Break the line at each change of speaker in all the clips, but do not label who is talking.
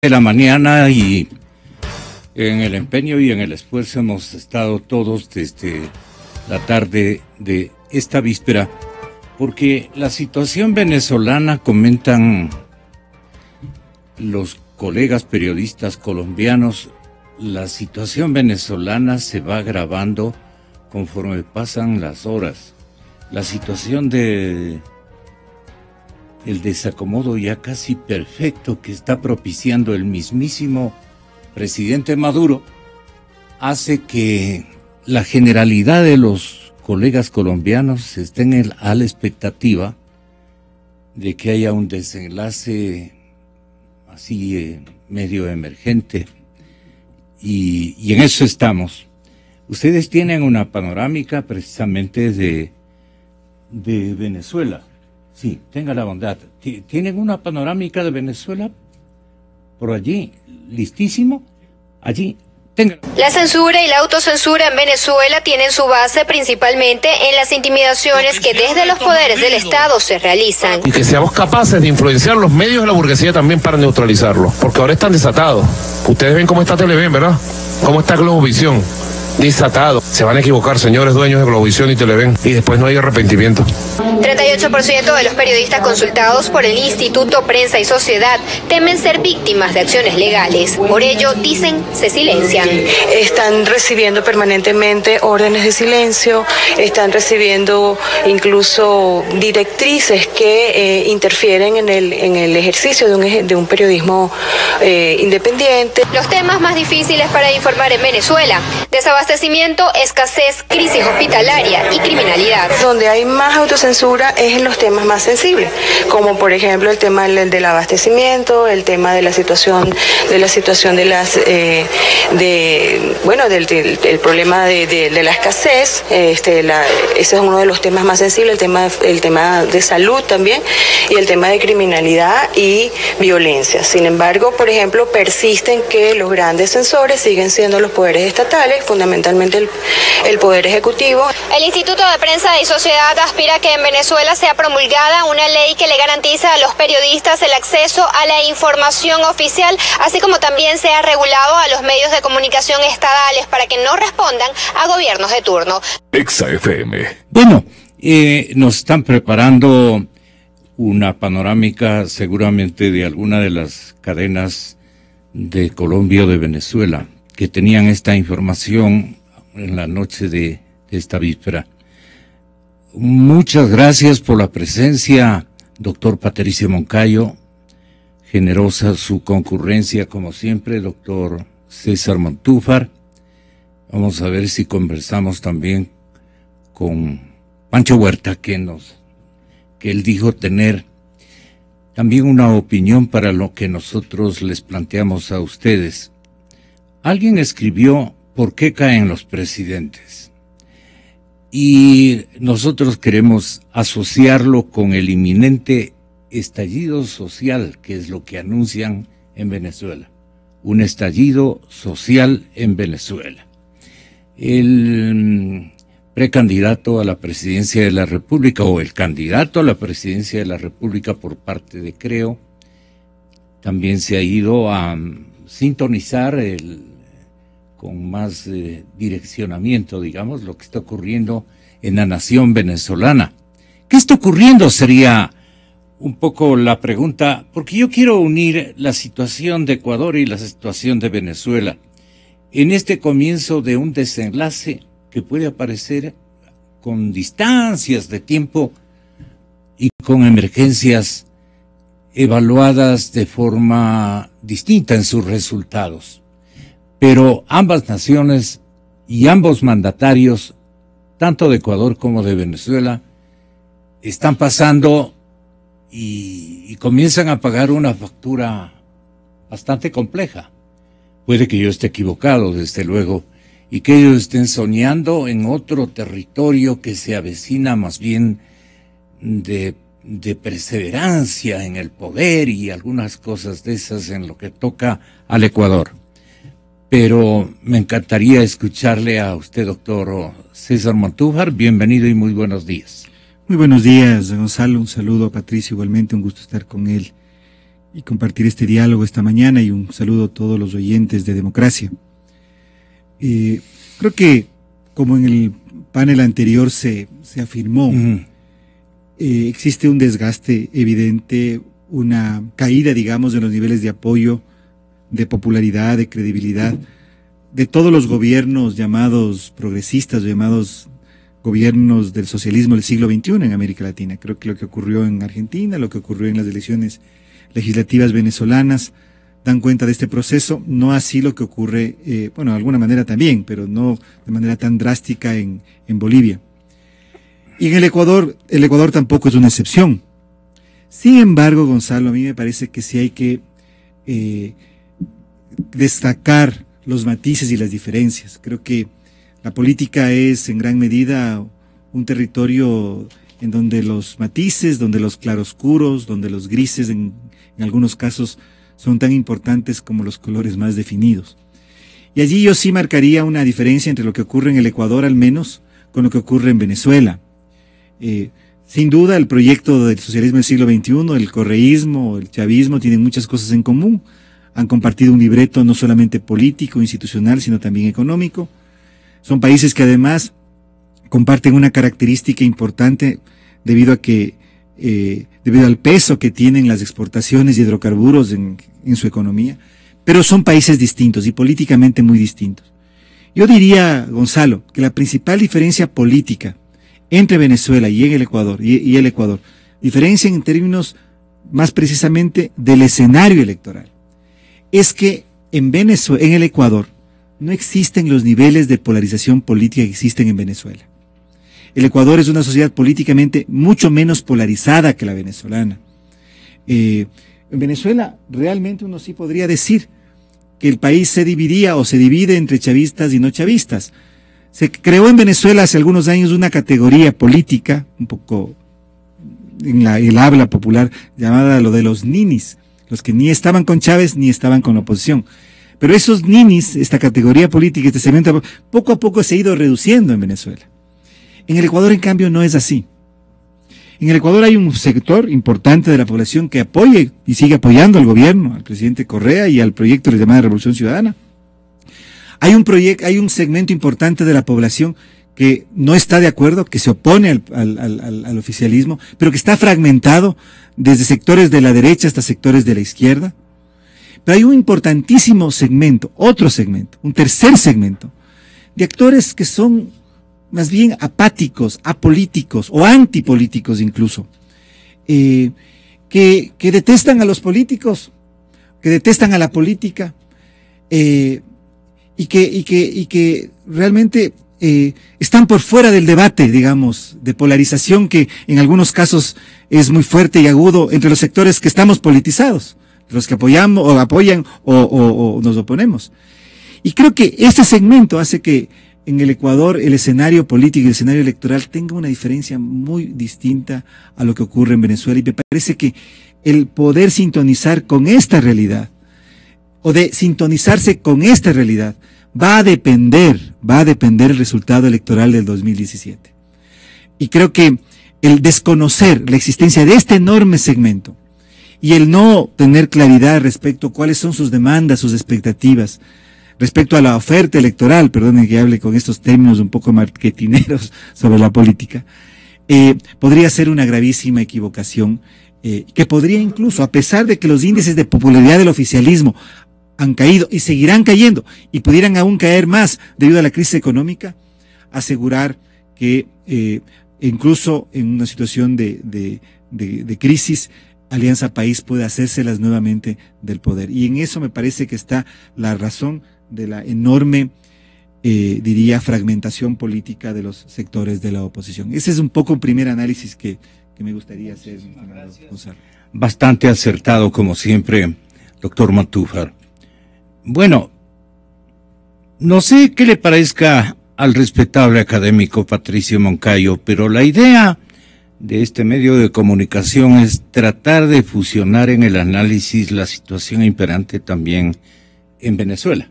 de la mañana y en el empeño y en el esfuerzo hemos estado todos desde la tarde de esta víspera, porque la situación venezolana, comentan los colegas periodistas colombianos, la situación venezolana se va agravando conforme pasan las horas. La situación de el desacomodo ya casi perfecto que está propiciando el mismísimo presidente Maduro hace que la generalidad de los colegas colombianos estén a la expectativa de que haya un desenlace así medio emergente y en eso estamos. Ustedes tienen una panorámica precisamente de Venezuela. Sí, tenga la bondad. ¿Tienen una panorámica de Venezuela por allí? ¿Listísimo? Allí.
La censura y la autocensura en Venezuela tienen su base principalmente en las intimidaciones que desde los poderes del Estado se realizan.
Y que seamos capaces de influenciar los medios de la burguesía también para neutralizarlos, porque ahora están desatados. Ustedes ven cómo está Televen, ¿verdad? Cómo está Globovisión. Desatado. Se van a equivocar, señores dueños de Globovisión y Televen, y después no hay arrepentimiento.
38% de los periodistas consultados por el Instituto Prensa y Sociedad temen ser víctimas de acciones legales. Por ello, dicen, se silencian.
Están recibiendo permanentemente órdenes de silencio, están recibiendo incluso directrices que interfieren en el ejercicio de un periodismo independiente.
Los temas más difíciles para informar en Venezuela: desabastecimiento, escasez, crisis hospitalaria y criminalidad.
Donde hay más autocensura es en los temas más sensibles, como por ejemplo el tema del abastecimiento, el tema de la situación de las del problema de la escasez. Ese es uno de los temas más sensibles, el tema de salud también, y el tema de criminalidad y violencia. Sin embargo, por ejemplo, persisten que los grandes censores siguen siendo los poderes estatales, fundamentalmente el Poder Ejecutivo.
El Instituto de Prensa y Sociedad aspira a que en Venezuela sea promulgada una ley que le garantiza a los periodistas el acceso a la información oficial, así como también sea regulado a los medios de comunicación estadales para que no respondan a gobiernos de turno.
Exa FM.
Bueno, nos están preparando una panorámica seguramente de alguna de las cadenas de Colombia o de Venezuela que tenían esta información en la noche de esta víspera. Muchas gracias por la presencia, doctor Patricio Moncayo. Generosa su concurrencia, como siempre, doctor César Montúfar. Vamos a ver si conversamos también con Pancho Huerta, que él dijo tener también una opinión para lo que nosotros les planteamos a ustedes. Alguien escribió ¿por qué caen los presidentes? Y nosotros queremos asociarlo con el inminente estallido social, que es lo que anuncian en Venezuela. Un estallido social en Venezuela. El precandidato a la presidencia de la República, o el candidato a la presidencia de la República por parte de Creo, también se ha ido a sintonizar con más direccionamiento, digamos, lo que está ocurriendo en la nación venezolana. ¿Qué está ocurriendo? Sería un poco la pregunta, porque yo quiero unir la situación de Ecuador y la situación de Venezuela en este comienzo de un desenlace que puede aparecer con distancias de tiempo y con emergencias evaluadas de forma distinta en sus resultados. Pero ambas naciones y ambos mandatarios, tanto de Ecuador como de Venezuela, están pasando y comienzan a pagar una factura bastante compleja. Puede que yo esté equivocado, desde luego, y que ellos estén soñando en otro territorio que se avecina más bien de perseverancia en el poder y algunas cosas de esas en lo que toca al Ecuador. Pero me encantaría escucharle a usted, doctor César Montúfar. Bienvenido y muy buenos días.
Muy buenos días, Gonzalo. Un saludo a Patricio, igualmente un gusto estar con él.
y compartir este diálogo esta mañana, y un saludo a todos los oyentes de Democracia. Creo que, como en el panel anterior se afirmó, existe un desgaste evidente, una caída, digamos, de los niveles de apoyo, de popularidad, de credibilidad, de todos los gobiernos llamados progresistas, llamados gobiernos del socialismo del siglo XXI en América Latina. Creo que lo que ocurrió en Argentina, lo que ocurrió en las elecciones legislativas venezolanas, dan cuenta de este proceso, no así lo que ocurre, bueno, de alguna manera también, pero no de manera tan drástica en Bolivia. Y en el Ecuador tampoco es una excepción. Sin embargo, Gonzalo, a mí me parece que sí hay que destacar los matices y las diferencias. Creo que la política es en gran medida un territorio en donde los matices, donde los claroscuros, donde los grises en algunos casos son tan importantes como los colores más definidos. Y allí yo sí marcaría una diferencia entre lo que ocurre en el Ecuador, al menos, con lo que ocurre en Venezuela. Sin duda, el proyecto del socialismo del siglo XXI, el correísmo, el chavismo, tienen muchas cosas en común. Han compartido un libreto no solamente político, institucional, sino también económico. Son países que además comparten una característica importante debido al peso que tienen las exportaciones de hidrocarburos en su economía, pero son países distintos y políticamente muy distintos. Yo diría, Gonzalo, que la principal diferencia política entre Venezuela y el Ecuador, diferencia en términos más precisamente del escenario electoral, es que en el Ecuador no existen los niveles de polarización política que existen en Venezuela. El Ecuador es una sociedad políticamente mucho menos polarizada que la venezolana. En Venezuela realmente uno sí podría decir que el país se dividía o se divide entre chavistas y no chavistas. Se creó en Venezuela hace algunos años una categoría política, un poco en el habla popular, llamada lo de los ninis, los que ni estaban con Chávez ni estaban con la oposición. Pero esos ninis, esta categoría política, este segmento, poco a poco se ha ido reduciendo en Venezuela. En el Ecuador, en cambio, no es así. En el Ecuador hay un sector importante de la población que apoya y sigue apoyando al gobierno, al presidente Correa y al proyecto de la llamada Revolución Ciudadana. Hay un segmento importante de la población que no está de acuerdo, que se opone al oficialismo, pero que está fragmentado desde sectores de la derecha hasta sectores de la izquierda. Pero hay un importantísimo segmento, otro segmento, un tercer segmento, de actores que son más bien apáticos, apolíticos o antipolíticos incluso, que detestan a los políticos, que detestan a la política, y que realmente están por fuera del debate, digamos, de polarización que en algunos casos es muy fuerte y agudo entre los sectores que estamos politizados, los que apoyan o nos oponemos. Y creo que este segmento hace que en el Ecuador el escenario político y el escenario electoral tenga una diferencia muy distinta a lo que ocurre en Venezuela, y me parece que el poder sintonizar con esta realidad, o de sintonizarse con esta realidad, va a depender el resultado electoral del 2017. Y creo que el desconocer la existencia de este enorme segmento y el no tener claridad respecto a cuáles son sus demandas, sus expectativas, respecto a la oferta electoral, perdonen que hable con estos términos un poco marketineros sobre la política, podría ser una gravísima equivocación, que podría incluso, a pesar de que los índices de popularidad del oficialismo han caído y seguirán cayendo, y pudieran aún caer más debido a la crisis económica, asegurar que incluso en una situación de crisis, Alianza País puede hacérselas nuevamente del poder. Y en eso me parece que está la razón de la enorme, diría, fragmentación política de los sectores de la oposición. Ese es un poco un primer análisis que me gustaría hacer.
Bastante acertado, como siempre, doctor Matúfar. Bueno, no sé qué le parezca al respetable académico Patricio Moncayo, pero la idea de este medio de comunicación es tratar de fusionar en el análisis la situación imperante también en Venezuela.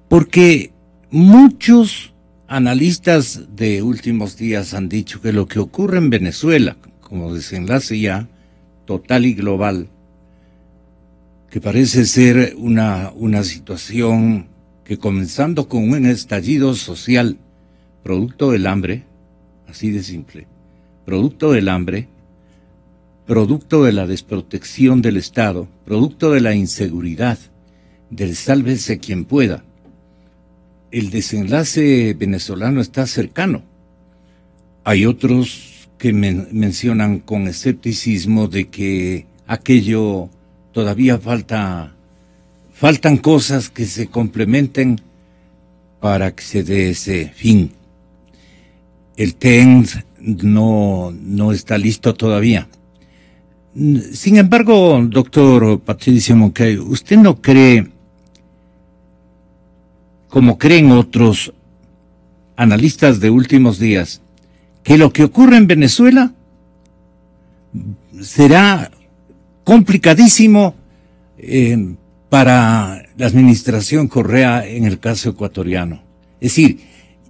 Porque muchos analistas de últimos días han dicho que lo que ocurre en Venezuela, como desenlace ya total y global, que parece ser una situación que, comenzando con un estallido social, producto del hambre, así de simple, producto del hambre, producto de la desprotección del Estado, producto de la inseguridad, del sálvese quien pueda, el desenlace venezolano está cercano. Hay otros que mencionan con escepticismo de que aquello todavía faltan cosas que se complementen para que se dé ese fin. El TEN no está listo todavía. Sin embargo, doctor Patricio Moncayo, ¿usted no cree, como creen otros analistas de últimos días, que lo que ocurre en Venezuela será complicadísimo para la administración Correa en el caso ecuatoriano? Es decir,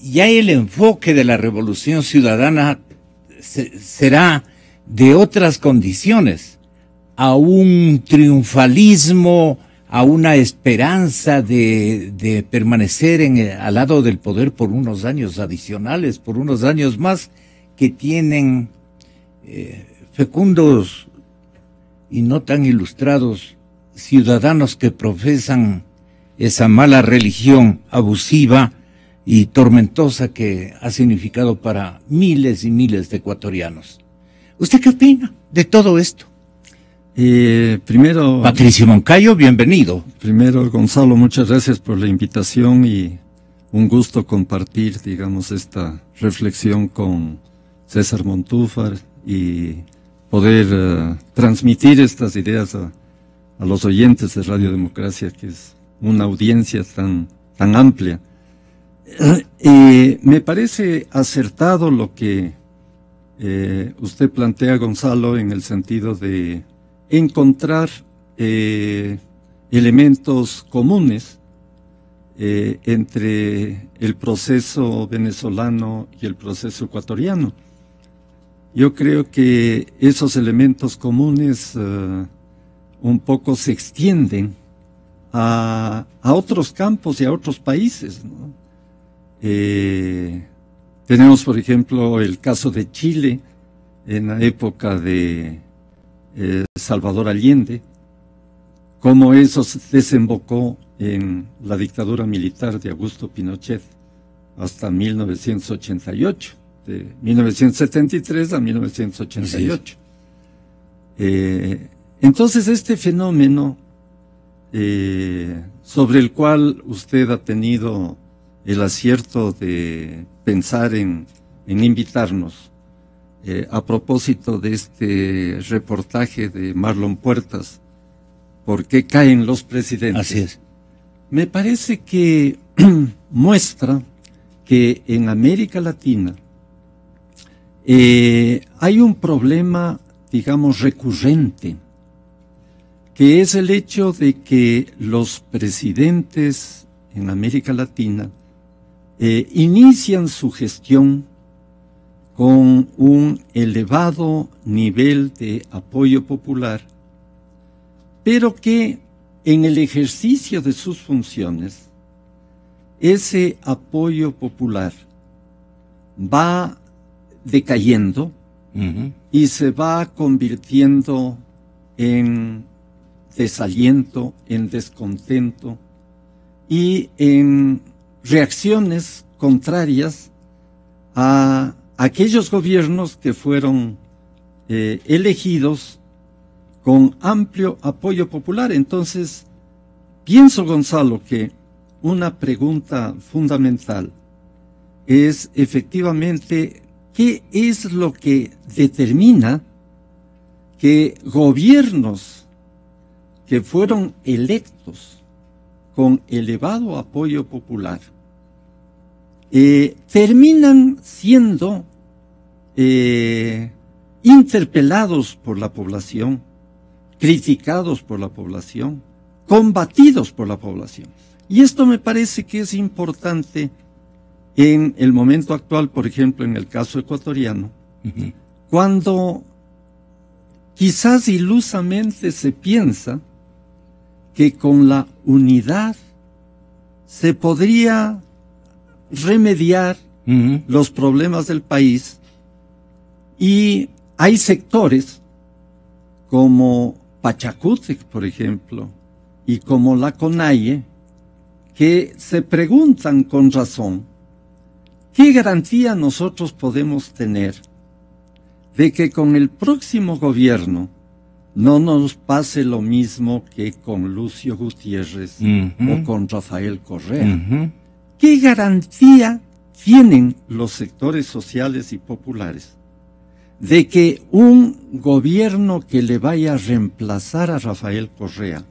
ya el enfoque de la revolución ciudadana será de otras condiciones, a un triunfalismo, a una esperanza de permanecer al lado del poder por unos años adicionales, por unos años más, que tienen fecundos y no tan ilustrados ciudadanos que profesan esa mala religión abusiva y tormentosa que ha significado para miles y miles de ecuatorianos. ¿Usted qué opina de todo esto?
Primero,
Patricio Moncayo, bienvenido.
Primero, Gonzalo, muchas gracias por la invitación y un gusto compartir, digamos, esta reflexión con César Montúfar y poder transmitir estas ideas a los oyentes de Radio Democracia, que es una audiencia tan amplia. Me parece acertado lo que usted plantea, Gonzalo, en el sentido de encontrar elementos comunes entre el proceso venezolano y el proceso ecuatoriano. Yo creo que esos elementos comunes un poco se extienden a otros campos y a otros países, ¿no? Tenemos, por ejemplo, el caso de Chile en la época de Salvador Allende, cómo eso desembocó en la dictadura militar de Augusto Pinochet hasta 1988, de 1973 a 1988. Entonces, este fenómeno sobre el cual usted ha tenido el acierto de pensar en invitarnos, a propósito de este reportaje de Marlon Puertas, ¿por qué caen los presidentes?
Así es.
Me parece que muestra que en América Latina hay un problema, digamos, recurrente, que es el hecho de que los presidentes en América Latina inician su gestión con un elevado nivel de apoyo popular, pero que en el ejercicio de sus funciones, ese apoyo popular va decayendo y se va convirtiendo en desaliento, en descontento y en reacciones contrarias a aquellos gobiernos que fueron elegidos con amplio apoyo popular. Entonces, pienso, Gonzalo, que una pregunta fundamental es efectivamente qué es lo que determina que gobiernos que fueron electos con elevado apoyo popular terminan siendo interpelados por la población, criticados por la población, combatidos por la población. Y esto me parece que es importante en el momento actual, por ejemplo, en el caso ecuatoriano, cuando quizás ilusamente se piensa que con la unidad se podría remediar los problemas del país, y hay sectores como Pachacútec, por ejemplo, y como la CONAIE, que se preguntan con razón, ¿qué garantía nosotros podemos tener de que con el próximo gobierno no nos pase lo mismo que con Lucio Gutiérrez o con Rafael Correa? ¿Qué garantía tienen los sectores sociales y populares de que un gobierno que le vaya a reemplazar a Rafael Correa,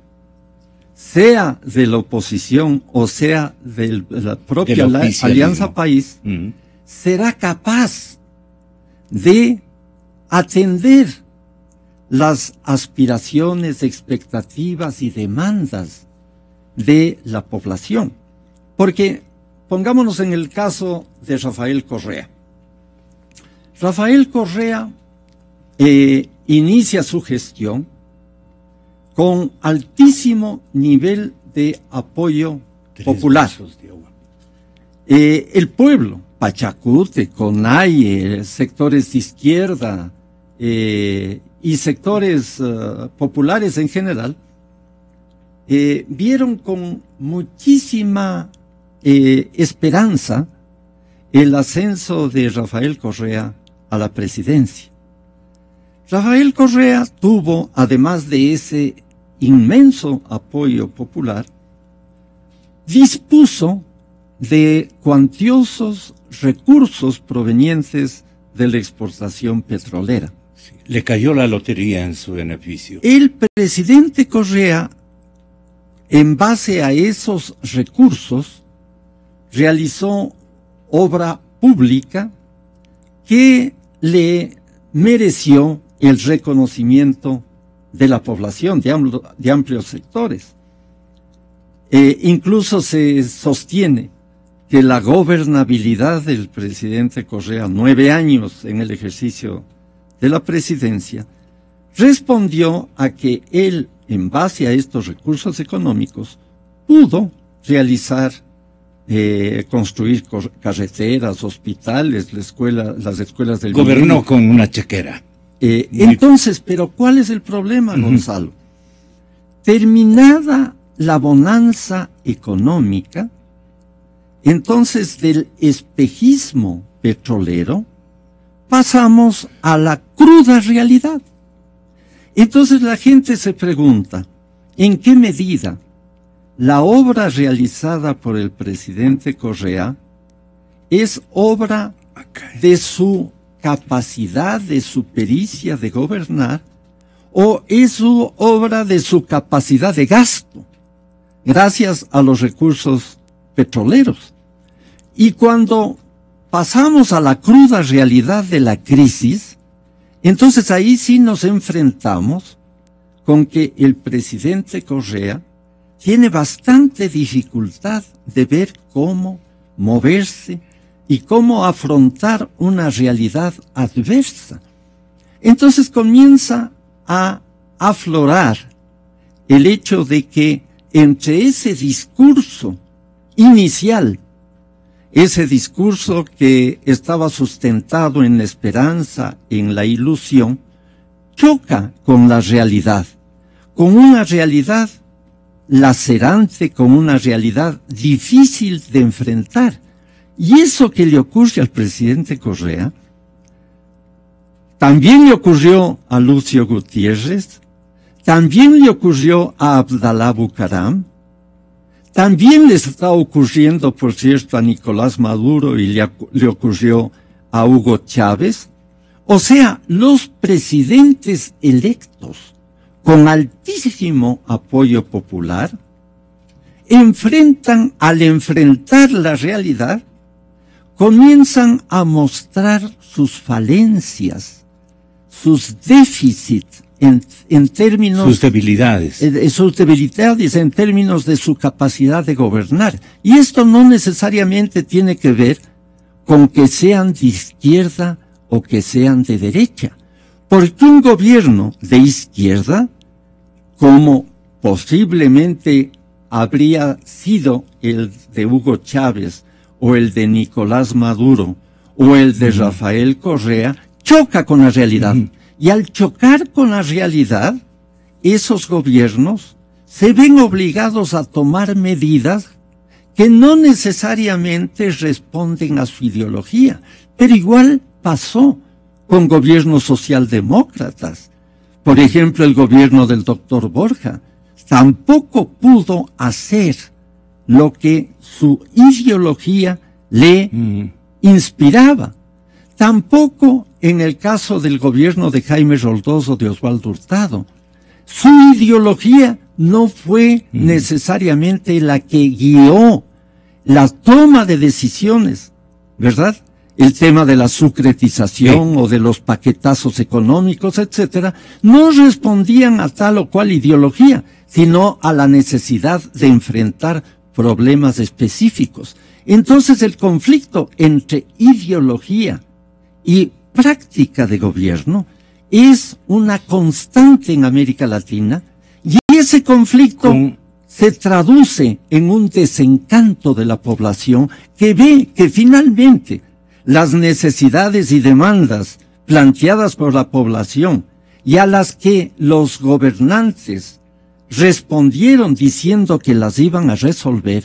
sea de la oposición o sea de la propia Alianza País, será capaz de atender las aspiraciones, expectativas y demandas de la población? Porque pongámonos en el caso de Rafael Correa. Rafael Correa inicia su gestión con altísimo nivel de apoyo popular. El pueblo, Pachacútec, CONAIE, sectores de izquierda y sectores populares en general, vieron con muchísima esperanza el ascenso de Rafael Correa a la presidencia. Rafael Correa tuvo, además de ese inmenso apoyo popular, dispuso de cuantiosos recursos provenientes de la exportación petrolera.
Sí, le cayó la lotería en su beneficio.
El presidente Correa, en base a esos recursos, realizó obra pública que le mereció el reconocimiento de la población, de amplios sectores. Incluso se sostiene que la gobernabilidad del presidente Correa, 9 años en el ejercicio de la presidencia, respondió a que él, en base a estos recursos económicos, pudo realizar, construir carreteras, hospitales, las escuelas del
gobernó
milenio.
con una chequera.
Entonces, pero ¿cuál es el problema, Gonzalo? Terminada la bonanza económica, entonces del espejismo petrolero pasamos a la cruda realidad. Entonces la gente se pregunta, ¿en qué medida la obra realizada por el presidente Correa es obra de su capacidad, de su pericia de gobernar, o es obra de su capacidad de gasto, gracias a los recursos petroleros? Y cuando pasamos a la cruda realidad de la crisis, entonces ahí sí nos enfrentamos con que el presidente Correa tiene bastante dificultad de ver cómo moverse y cómo afrontar una realidad adversa. Entonces comienza a aflorar el hecho de que entre ese discurso inicial, ese discurso que estaba sustentado en la esperanza, en la ilusión, choca con la realidad, con una realidad lacerante, con una realidad difícil de enfrentar. Y eso que le ocurre al presidente Correa, también le ocurrió a Lucio Gutiérrez, también le ocurrió a Abdalá Bucaram, también le está ocurriendo, por cierto, a Nicolás Maduro y le ocurrió a Hugo Chávez. O sea, los presidentes electos con altísimo apoyo popular al enfrentar la realidad, comienzan a mostrar sus falencias, sus déficits en términos...
Sus debilidades.
Sus debilidades en términos de su capacidad de gobernar. Y esto no necesariamente tiene que ver con que sean de izquierda o que sean de derecha. Porque un gobierno de izquierda, como posiblemente habría sido el de Hugo Chávez o el de Nicolás Maduro o el de Rafael Correa, choca con la realidad. Y al chocar con la realidad, esos gobiernos se ven obligados a tomar medidas que no necesariamente responden a su ideología, pero igual pasó con gobiernos socialdemócratas. Por ejemplo, el gobierno del doctor Borja tampoco pudo hacer lo que su ideología le inspiraba. Tampoco en el caso del gobierno de Jaime Roldós o de Osvaldo Hurtado. Su ideología no fue necesariamente la que guió la toma de decisiones, ¿verdad? El tema de la sucretización o de los paquetazos económicos, etcétera, no respondían a tal o cual ideología, sino a la necesidad de enfrentar problemas específicos. Entonces el conflicto entre ideología y práctica de gobierno es una constante en América Latina, y ese conflicto se traduce en un desencanto de la población que ve que finalmente las necesidades y demandas planteadas por la población y a las que los gobernantes respondieron diciendo que las iban a resolver,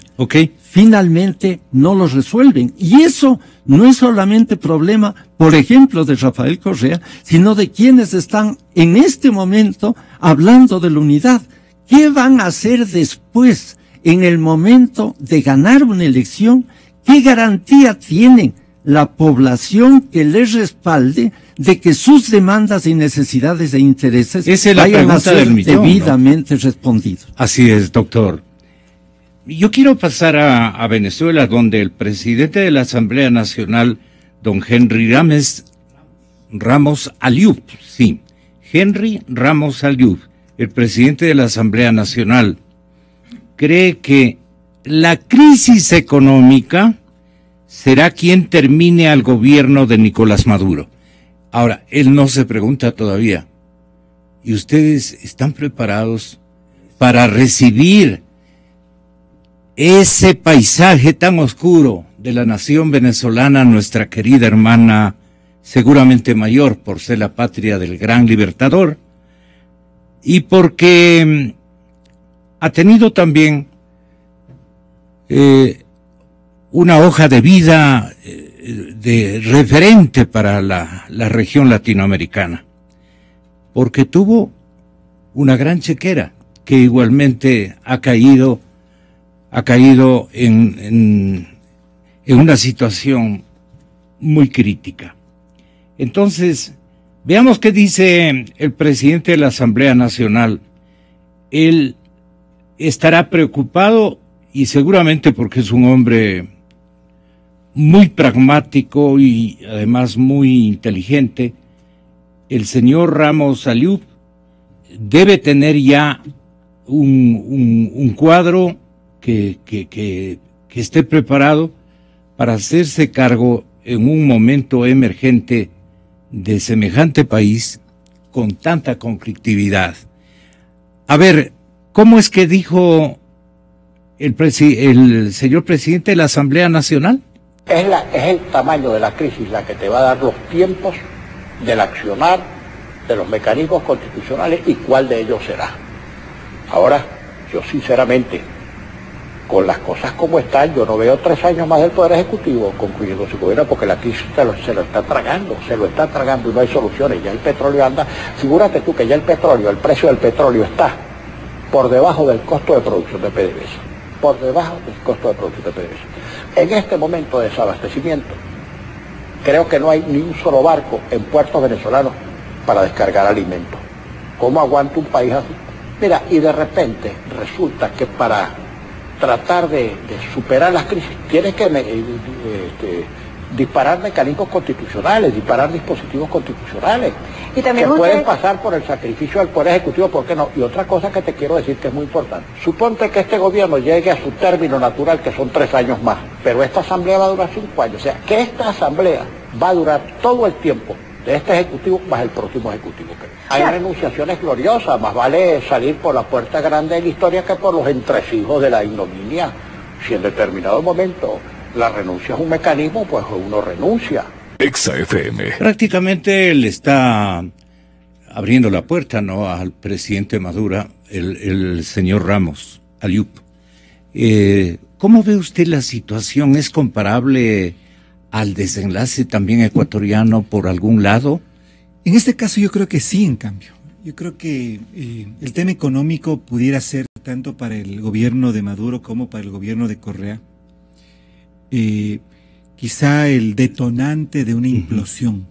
finalmente no los resuelven. Y eso no es solamente problema, por ejemplo, de Rafael Correa, sino de quienes están en este momento hablando de la unidad. ¿Qué van a hacer después, en el momento de ganar una elección? ¿Qué garantía tienen la población que les respalde de que sus demandas y necesidades e intereses vayan a ser debidamente respondidos?
Así es, doctor. Yo quiero pasar a Venezuela, donde el presidente de la Asamblea Nacional, don Henry Ramos Aliub, Henry Ramos Aliub, el presidente de la Asamblea Nacional, cree que la crisis económica será quien termine al gobierno de Nicolás Maduro. Ahora, él no se pregunta todavía, ¿y ustedes están preparados para recibir ese paisaje tan oscuro de la nación venezolana, nuestra querida hermana, seguramente mayor por ser la patria del gran libertador, y porque ha tenido también una hoja de vida de referente para la región latinoamericana, porque tuvo una gran chequera que igualmente ha caído en una situación muy crítica. Entonces, veamos qué dice el presidente de la Asamblea Nacional. Él estará preocupado, y seguramente porque es un hombre muy pragmático y además muy inteligente. El señor Ramos Aliub debe tener ya un cuadro que esté preparado para hacerse cargo en un momento emergente de semejante país con tanta conflictividad. A ver, ¿cómo es que dijo el señor presidente de la Asamblea Nacional?
Es el tamaño de la crisis la que te va a dar los tiempos del accionar de los mecanismos constitucionales y cuál de ellos será. Ahora, yo sinceramente, con las cosas como están, yo no veo 3 años más del Poder Ejecutivo concluyendo su gobierno, porque la crisis se lo está tragando y no hay soluciones. Ya el petróleo anda, figúrate tú que ya el precio del petróleo está por debajo del costo de producción de PDVSA, por debajo del costo de producción de PDVSA. En este momento de desabastecimiento, creo que no hay ni un solo barco en puertos venezolanos para descargar alimentos. ¿Cómo aguanta un país así? Mira, y de repente resulta que para tratar de superar las crisis tienes que disparar mecanismos constitucionales, disparar dispositivos constitucionales, y también que pueden pasar por el sacrificio del Poder Ejecutivo, ¿por qué no? Y otra cosa que te quiero decir que es muy importante, suponte que este gobierno llegue a su término natural, que son 3 años más, pero esta asamblea va a durar 5 años, o sea, que esta asamblea va a durar todo el tiempo de este ejecutivo más el próximo ejecutivo que viene. Hay renunciaciones gloriosas, más vale salir por la puerta grande de la historia que por los entresijos de la ignominia. Si en determinado momento la renuncia es un mecanismo, pues uno renuncia.
Exa FM.
Prácticamente le está abriendo la puerta, ¿no?, al presidente Maduro, el señor Ramos Aliup. ¿Cómo ve usted la situación? ¿Es comparable al desenlace también ecuatoriano por algún lado?
En este caso yo creo que sí, en cambio. Yo creo que el tema económico pudiera ser tanto para el gobierno de Maduro como para el gobierno de Correa. Quizá el detonante de una implosión.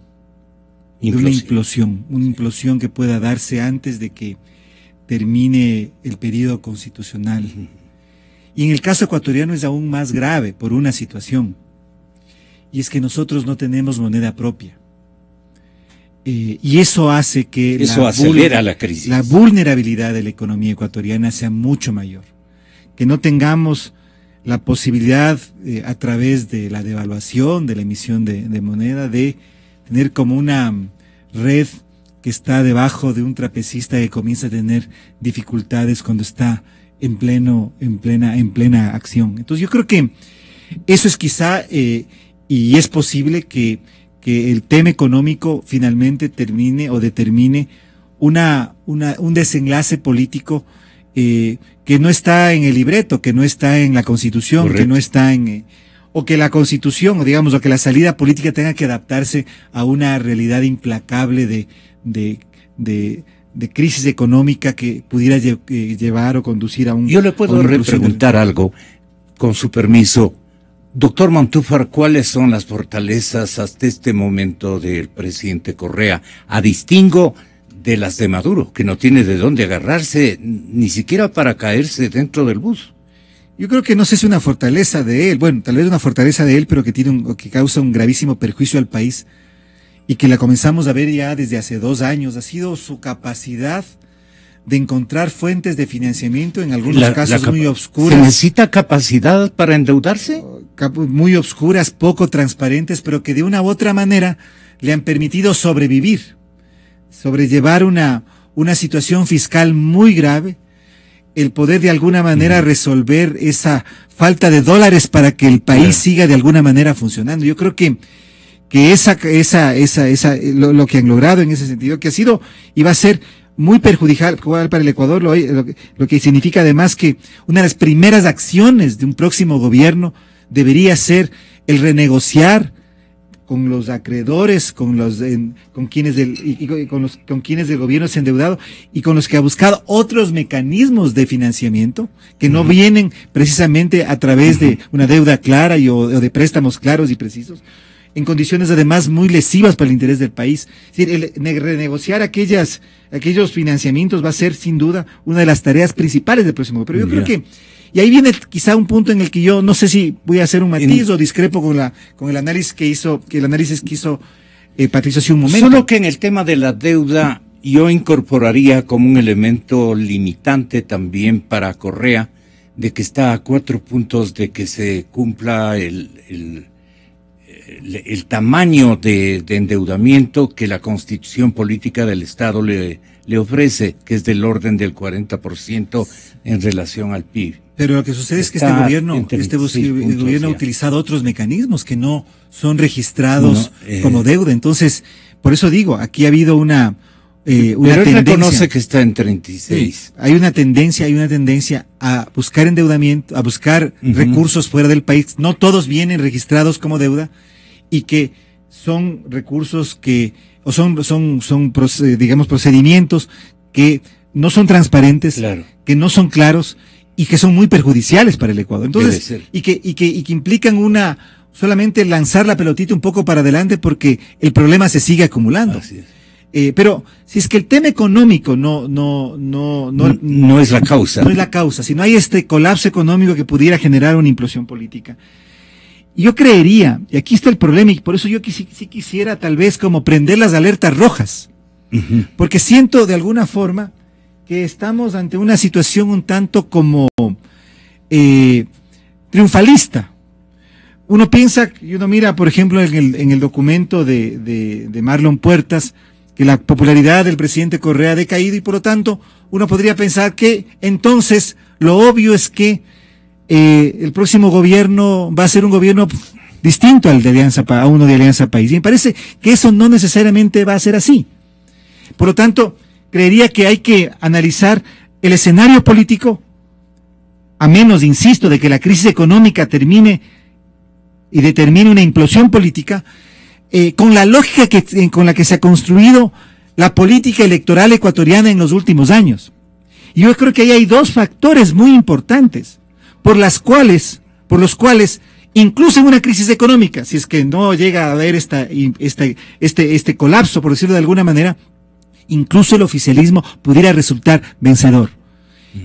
Una implosión que pueda darse antes de que termine el periodo constitucional. Y en el caso ecuatoriano es aún más grave por una situación, y es que nosotros no tenemos moneda propia. Y eso hace que
acelera la crisis.
La vulnerabilidad de la economía ecuatoriana sea mucho mayor. Que no tengamos la posibilidad, a través de la devaluación, de la emisión de moneda, de tener como una red que está debajo de un trapecista que comienza a tener dificultades cuando está en plena acción. Entonces yo creo que eso es quizá, y es posible que el tema económico finalmente termine o determine un desenlace político que no está en el libreto, que no está en la Constitución, correcto, que no está o que la Constitución, o que la salida política tenga que adaptarse a una realidad implacable de crisis económica que pudiera llevar o conducir a un...
Yo le puedo preguntar algo, con su permiso. Doctor Montúfar, ¿cuáles son las fortalezas hasta este momento del presidente Correa, a distingo de las de Maduro, que no tiene de dónde agarrarse, ni siquiera para caerse dentro del bus?
Yo creo que no sé si es una fortaleza de él, bueno, tal vez una fortaleza de él, pero que que causa un gravísimo perjuicio al país, y que la comenzamos a ver ya desde hace 2 años, ha sido su capacidad de encontrar fuentes de financiamiento, en algunos casos muy obscuras.
¿Se necesita capacidad para endeudarse?
Muy obscuras, poco transparentes, pero que de una u otra manera le han permitido sobrellevar una situación fiscal muy grave, el poder de alguna manera resolver esa falta de dólares para que el país siga de alguna manera funcionando. Yo creo que lo que han logrado en ese sentido, que ha sido y va a ser muy perjudicial para el Ecuador, lo que significa además que una de las primeras acciones de un próximo gobierno debería ser el renegociar con los acreedores, con quienes el gobierno se ha endeudado y con los que ha buscado otros mecanismos de financiamiento que no vienen precisamente a través de una deuda clara o de préstamos claros y precisos, en condiciones además muy lesivas para el interés del país. Es decir, renegociar aquellos financiamientos va a ser sin duda una de las tareas principales del próximo. Pero yo creo que, y ahí viene quizá un punto en el que yo no sé si voy a hacer un matiz o discrepo con el análisis que hizo Patricio hace un momento.
Solo que en el tema de la deuda yo incorporaría como un elemento limitante también para Correa, de que está a 4 puntos de que se cumpla el tamaño de endeudamiento que la Constitución Política del Estado le ofrece, que es del orden del 40% en relación al PIB.
Pero lo que sucede es que este gobierno ha utilizado otros mecanismos que no son registrados como deuda. Entonces, por eso digo, aquí ha habido una tendencia.
Él reconoce que está en 36.
Sí, hay una tendencia a buscar endeudamiento, a buscar recursos fuera del país. No todos vienen registrados como deuda, y que son recursos son procedimientos que no son transparentes, que no son claros y que son muy perjudiciales para el Ecuador. Entonces, y que implican solamente lanzar la pelotita un poco para adelante porque el problema se sigue acumulando.
Así es.
Pero si es que el tema económico no
es la causa.
No es la causa, si no hay este colapso económico que pudiera generar una implosión política. Yo creería, y aquí está el problema, y por eso yo sí quisiera tal vez como prender las alertas rojas, porque siento de alguna forma que estamos ante una situación un tanto como triunfalista, uno piensa, y uno mira, por ejemplo, en el documento de Marlon Puertas, que la popularidad del presidente Correa ha decaído y por lo tanto uno podría pensar que entonces lo obvio es que el próximo gobierno va a ser un gobierno distinto al de a uno de Alianza País. Y me parece que eso no necesariamente va a ser así. Por lo tanto, creería que hay que analizar el escenario político, a menos, insisto, de que la crisis económica termine y determine una implosión política, con la lógica con la que se ha construido la política electoral ecuatoriana en los últimos años. Y yo creo que ahí hay dos factores muy importantes, por los cuales, incluso en una crisis económica, si es que no llega a haber este colapso, por decirlo de alguna manera, incluso el oficialismo pudiera resultar vencedor.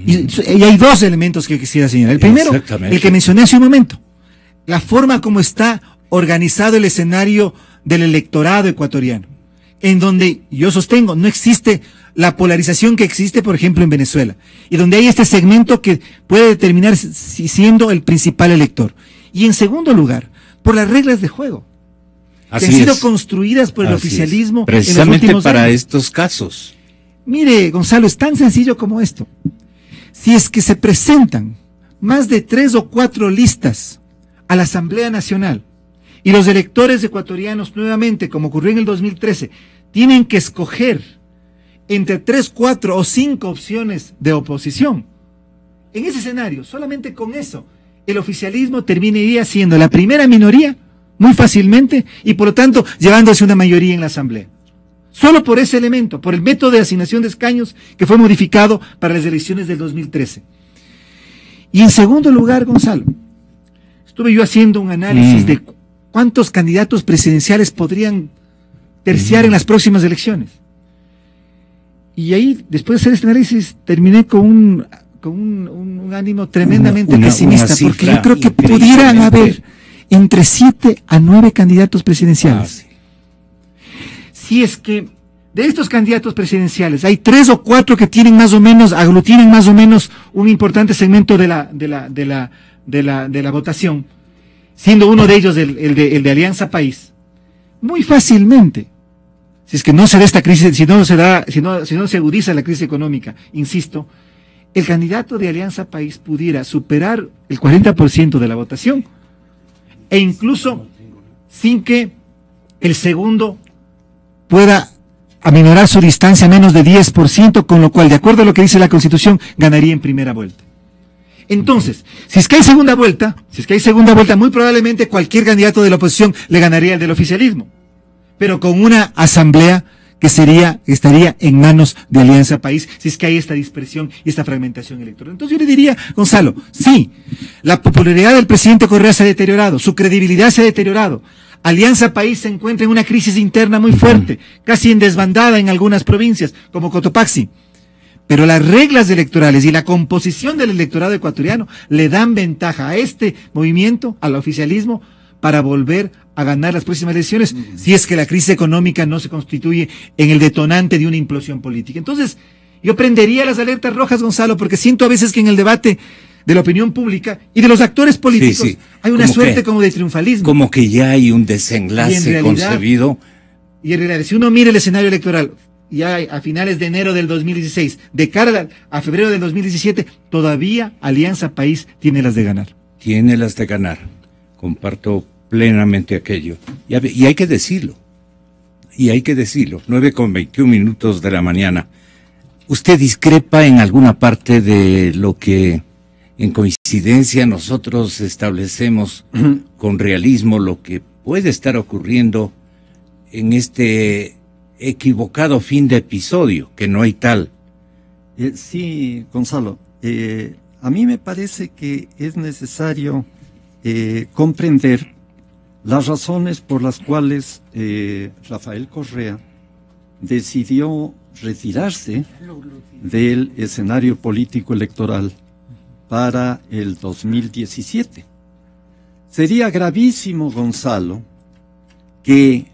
Y hay dos elementos que quisiera señalar. El primero, el que mencioné hace un momento, la forma como está organizado el escenario del electorado ecuatoriano, en donde yo sostengo no existe la polarización que existe, por ejemplo, en Venezuela, y donde hay este segmento que puede determinar siendo el principal elector. Y en segundo lugar, por las reglas de juego que han sido construidas por el oficialismo
precisamente
en los últimos
para
años.
estos casos.
Mire, Gonzalo, es tan sencillo como esto. Si es que se presentan más de 3 o 4 listas a la Asamblea Nacional y los electores ecuatorianos nuevamente, como ocurrió en el 2013, tienen que escoger entre 3, 4 o 5 opciones de oposición, en ese escenario, solamente con eso, el oficialismo terminaría siendo la primera minoría muy fácilmente y por lo tanto llevándose una mayoría en la Asamblea. Solo por ese elemento, por el método de asignación de escaños que fue modificado para las elecciones del 2013. Y en segundo lugar, Gonzalo, estuve yo haciendo un análisis de cuántos candidatos presidenciales podrían terciar en las próximas elecciones. Y ahí, después de hacer este análisis, terminé con un ánimo tremendamente pesimista, porque yo creo que pudieran haber entre 7 a 9 candidatos presidenciales. Si es que de estos candidatos presidenciales hay 3 o 4 que tienen aglutinan más o menos un importante segmento de la votación, siendo uno de ellos el de Alianza País, muy fácilmente, si es que no se da esta crisis, si no se agudiza la crisis económica, insisto, el candidato de Alianza País pudiera superar el 40% de la votación, e incluso sin que el segundo pueda aminorar su distancia a menos de 10%, con lo cual, de acuerdo a lo que dice la Constitución, ganaría en primera vuelta. Entonces, si es que hay segunda vuelta, muy probablemente cualquier candidato de la oposición le ganaría al del oficialismo, pero con una asamblea que estaría en manos de Alianza País, si es que hay esta dispersión y esta fragmentación electoral. Entonces yo le diría, Gonzalo, sí, la popularidad del presidente Correa se ha deteriorado, su credibilidad se ha deteriorado, Alianza País se encuentra en una crisis interna muy fuerte, casi en desbandada en algunas provincias, como Cotopaxi, pero las reglas electorales y la composición del electorado ecuatoriano le dan ventaja a este movimiento, al oficialismo, para volver a ganar las próximas elecciones, si es que la crisis económica no se constituye en el detonante de una implosión política. Entonces, yo prendería las alertas rojas, Gonzalo, porque siento a veces que en el debate de la opinión pública y de los actores políticos hay una suerte como de triunfalismo.
Como que ya hay un desenlace concebido.
Y en realidad, si uno mira el escenario electoral, ya a finales de enero del 2016, de cara a febrero del 2017, todavía Alianza País tiene las de ganar.
Tiene las de ganar. Comparto plenamente aquello. Y hay que decirlo. 9:21 de la mañana. ¿Usted discrepa en alguna parte de lo que en coincidencia nosotros establecemos con realismo lo que puede estar ocurriendo en este equivocado fin de episodio, que no hay tal?
Sí, Gonzalo. A mí me parece que es necesario comprender las razones por las cuales Rafael Correa decidió retirarse del escenario político electoral para el 2017. Sería gravísimo, Gonzalo, que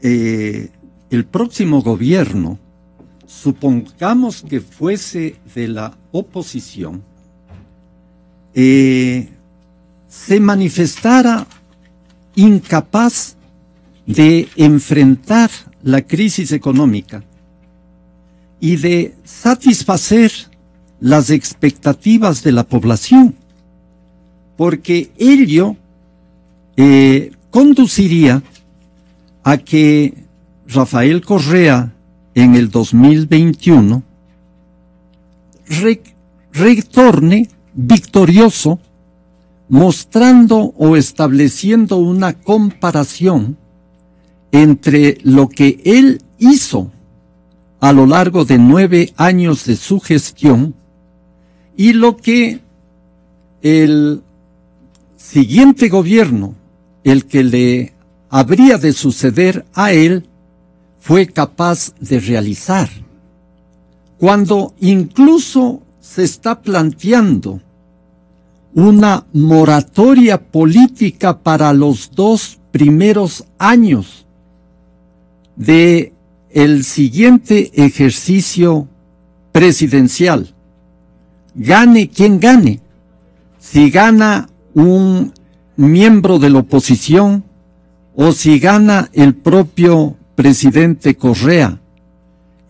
el próximo gobierno, supongamos que fuese de la oposición, se manifestara incapaz de enfrentar la crisis económica y de satisfacer las expectativas de la población, porque ello conduciría a que Rafael Correa en el 2021 retorne victorioso, mostrando o estableciendo una comparación entre lo que él hizo a lo largo de 9 años de su gestión y lo que el siguiente gobierno, el que le habría de suceder a él, fue capaz de realizar. Cuando incluso se está planteando una moratoria política para los 2 primeros años de el siguiente ejercicio presidencial, gane quien gane, si gana un miembro de la oposición o si gana el propio presidente Correa,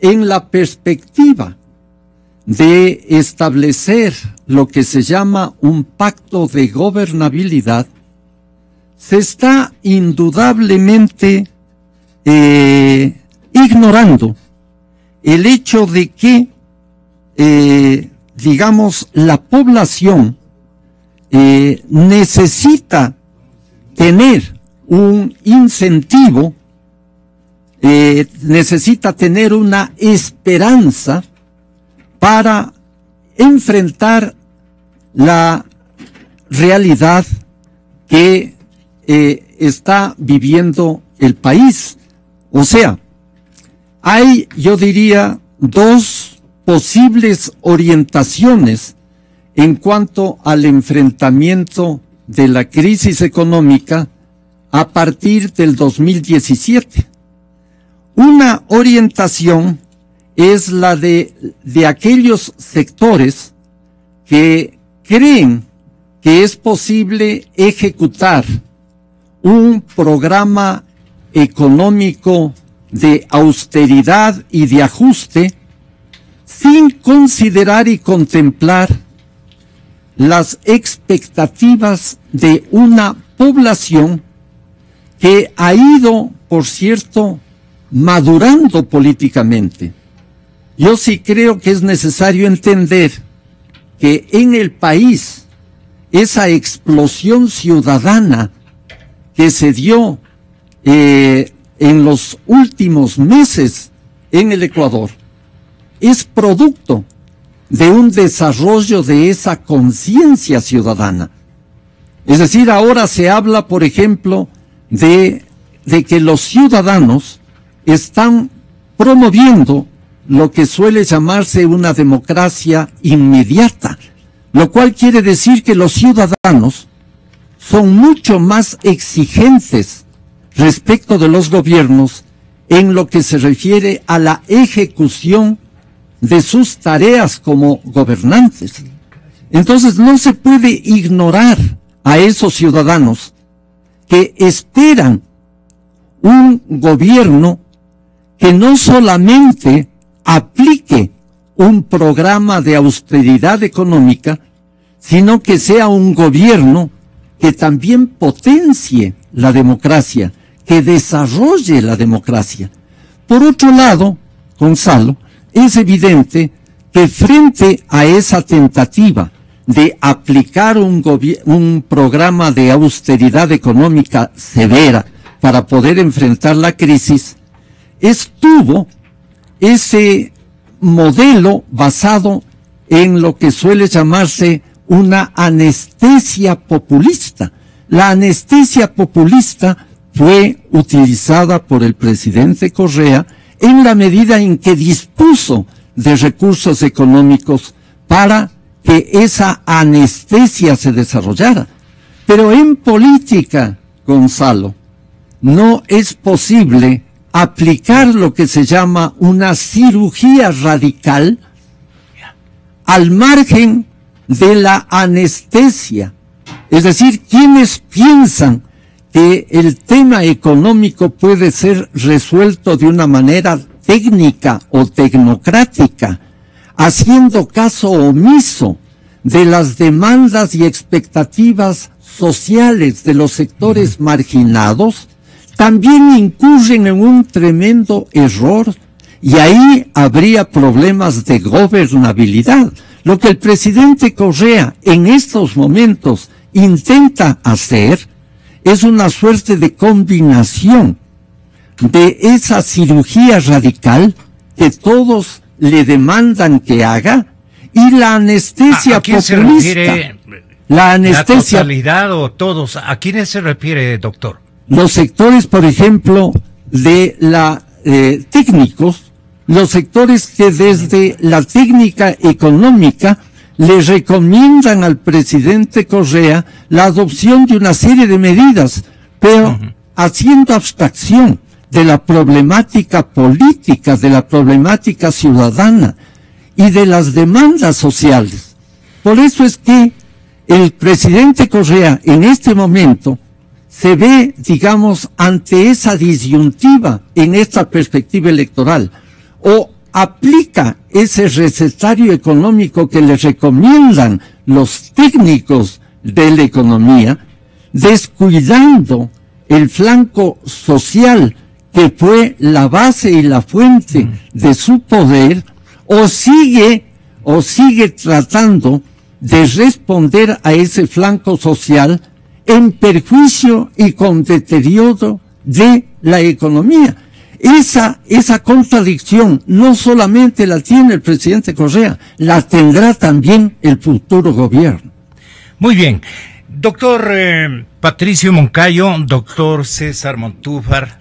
en la perspectiva de establecer lo que se llama un pacto de gobernabilidad, se está indudablemente ignorando el hecho de que, digamos, la población necesita tener un incentivo, necesita tener una esperanza para enfrentar la realidad que está viviendo el país. O sea, hay, yo diría, 2 posibles orientaciones en cuanto al enfrentamiento de la crisis económica a partir del 2017. Una orientación es la de aquellos sectores que creen que es posible ejecutar un programa económico de austeridad y de ajuste sin considerar y contemplar las expectativas de una población que ha ido, por cierto, madurando políticamente. Yo sí creo que es necesario entender que en el país esa explosión ciudadana que se dio en los últimos meses en el Ecuador es producto de un desarrollo de esa conciencia ciudadana. Es decir, ahora se habla, por ejemplo, de que los ciudadanos están promoviendo lo que suele llamarse una democracia inmediata, lo cual quiere decir que los ciudadanos son mucho más exigentes respecto de los gobiernos en lo que se refiere a la ejecución de sus tareas como gobernantes. Entonces no se puede ignorar a esos ciudadanos que esperan un gobierno que no solamente aplique un programa de austeridad económica, sino que sea un gobierno que también potencie la democracia, que desarrolle la democracia. Por otro lado, Gonzalo, es evidente que frente a esa tentativa de aplicar un programa de austeridad económica severa para poder enfrentar la crisis, estuvo ese modelo basado en lo que suele llamarse una anestesia populista. La anestesia populista fue utilizada por el presidente Correa en la medida en que dispuso de recursos económicos para que esa anestesia se desarrollara. Pero en política, Gonzalo, no es posible aplicar lo que se llama una cirugía radical al margen de la anestesia. Es decir, quienes piensan que el tema económico puede ser resuelto de una manera técnica o tecnocrática, haciendo caso omiso de las demandas y expectativas sociales de los sectores marginados, también incurren en un tremendo error, y ahí habría problemas de gobernabilidad. Lo que el presidente Correa en estos momentos intenta hacer es una suerte de combinación de esa cirugía radical que todos le demandan que haga y la anestesia
¿A quién
populista.
Se refiere
la anestesia.
¿La totalidad o todos? ¿A quiénes se refiere, doctor?
Los sectores, por ejemplo, de la técnicos, los sectores que desde la técnica económica le recomiendan al presidente Correa la adopción de una serie de medidas, pero haciendo abstracción de la problemática política, de la problemática ciudadana y de las demandas sociales. Por eso es que el presidente Correa en este momento se ve, digamos, ante esa disyuntiva en esta perspectiva electoral, o aplica ese recetario económico que le recomiendan los técnicos de la economía, descuidando el flanco social que fue la base y la fuente de su poder, o sigue tratando de responder a ese flanco social en perjuicio y con deterioro de la economía. Esa contradicción no solamente la tiene el presidente Correa, la tendrá también el futuro gobierno.
Muy bien. Doctor Patricio Moncayo, doctor César Montúfar,